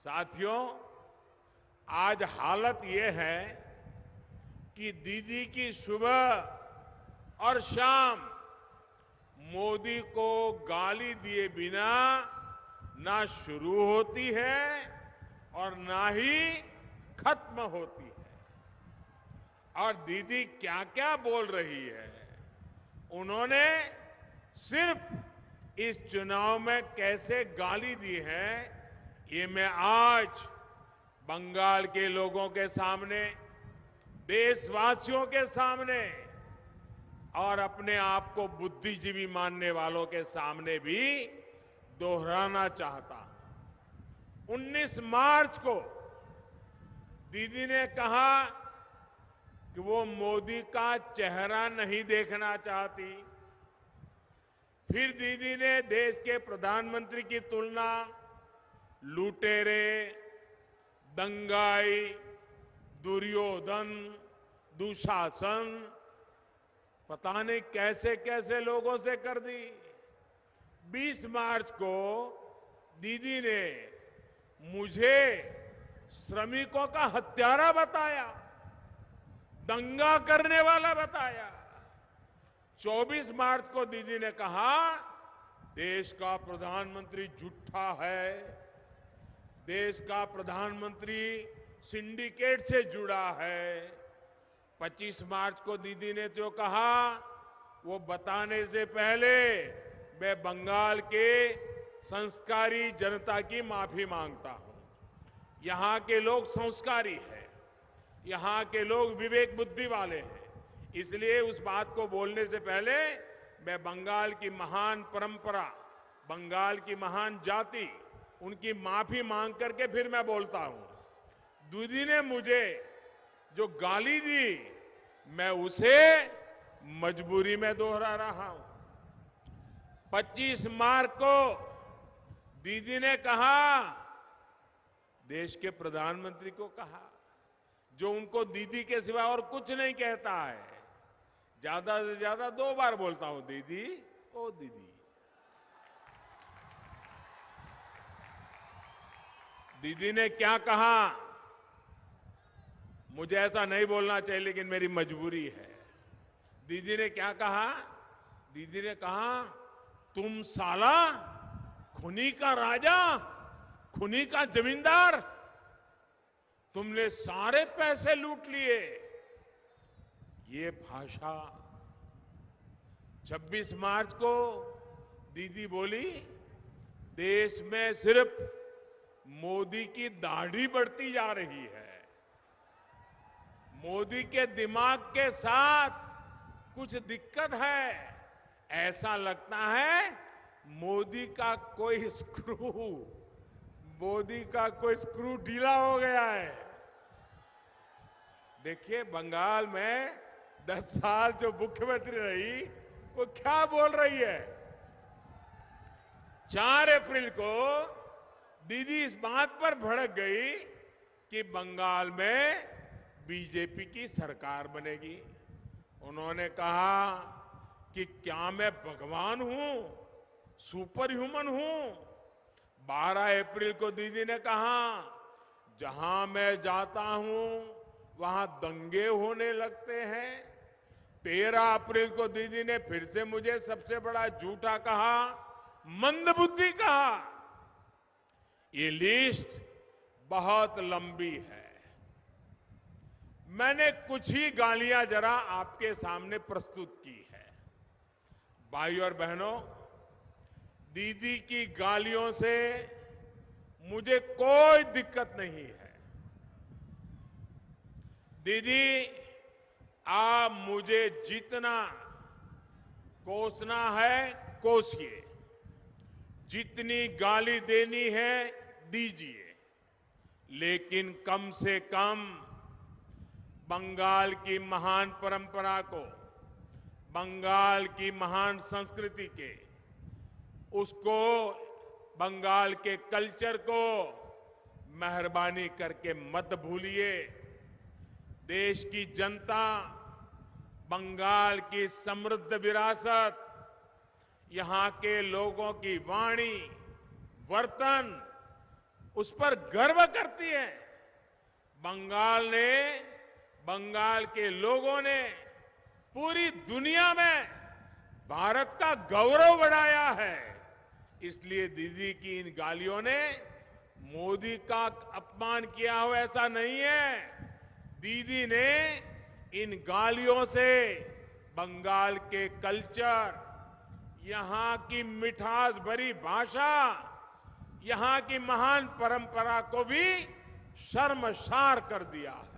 साथियों, आज हालत ये है कि दीदी की सुबह और शाम मोदी को गाली दिए बिना ना शुरू होती है और ना ही खत्म होती है। और दीदी क्या क्या बोल रही है, उन्होंने सिर्फ इस चुनाव में कैसे गाली दी है, ये मैं आज बंगाल के लोगों के सामने, देशवासियों के सामने और अपने आप को बुद्धिजीवी मानने वालों के सामने भी दोहराना चाहता हूं। 19 मार्च को दीदी ने कहा कि वो मोदी का चेहरा नहीं देखना चाहती। फिर दीदी ने देश के प्रधानमंत्री की तुलना लुटेरे, दंगाई, दुर्योधन, दुशासन, पता नहीं कैसे कैसे लोगों से कर दी। 20 मार्च को दीदी ने मुझे श्रमिकों का हत्यारा बताया, दंगा करने वाला बताया। 24 मार्च को दीदी ने कहा देश का प्रधानमंत्री झूठा है, देश का प्रधानमंत्री सिंडिकेट से जुड़ा है। 25 मार्च को दीदी ने जो कहा वो बताने से पहले मैं बंगाल के संस्कारी जनता की माफी मांगता हूं। यहां के लोग संस्कारी हैं, यहां के लोग विवेक बुद्धि वाले हैं, इसलिए उस बात को बोलने से पहले मैं बंगाल की महान परंपरा, बंगाल की महान जाति, उनकी माफी मांग करके फिर मैं बोलता हूं। दीदी ने मुझे जो गाली दी, मैं उसे मजबूरी में दोहरा रहा हूं। 25 मार्च को दीदी ने कहा, देश के प्रधानमंत्री को कहा, जो उनको दीदी के सिवा और कुछ नहीं कहता है, ज्यादा से ज्यादा 2 बार बोलता हूं, दीदी, ओ दीदी। दीदी ने क्या कहा, मुझे ऐसा नहीं बोलना चाहिए लेकिन मेरी मजबूरी है। दीदी ने क्या कहा, दीदी ने कहा तुम साला खुनी का राजा, खुनी का जमींदार, तुमने सारे पैसे लूट लिए। ये भाषा 26 मार्च को दीदी बोली, देश में सिर्फ मोदी की दाढ़ी बढ़ती जा रही है, मोदी के दिमाग के साथ कुछ दिक्कत है, ऐसा लगता है मोदी का कोई स्क्रू ढीला हो गया है। देखिए, बंगाल में 10 साल जो मुख्यमंत्री रही वो क्या बोल रही है। 4 अप्रैल को दीदी इस बात पर भड़क गई कि बंगाल में बीजेपी की सरकार बनेगी। उन्होंने कहा कि क्या मैं भगवान हूं, सुपर ह्यूमन हूं। 12 अप्रैल को दीदी ने कहा जहां मैं जाता हूं वहां दंगे होने लगते हैं। 13 अप्रैल को दीदी ने फिर से मुझे सबसे बड़ा झूठा कहा, मंदबुद्धि कहा। ये लिस्ट बहुत लंबी है, मैंने कुछ ही गालियां जरा आपके सामने प्रस्तुत की है। भाइयों और बहनों, दीदी की गालियों से मुझे कोई दिक्कत नहीं है। दीदी, आप मुझे जितना कोसना है कोसिए, जितनी गाली देनी है दीजिए, लेकिन कम से कम बंगाल की महान परंपरा को, बंगाल की महान संस्कृति के, उसको, बंगाल के कल्चर को मेहरबानी करके मत भूलिए। देश की जनता बंगाल की समृद्ध विरासत, यहां के लोगों की वाणी, वर्तन उस पर गर्व करती है। बंगाल ने, बंगाल के लोगों ने पूरी दुनिया में भारत का गौरव बढ़ाया है। इसलिए दीदी की इन गालियों ने मोदी का अपमान किया हो ऐसा नहीं है। दीदी ने इन गालियों से बंगाल के कल्चर, यहां की मिठास भरी भाषा, यहां की महान परंपरा को भी शर्मसार कर दिया है।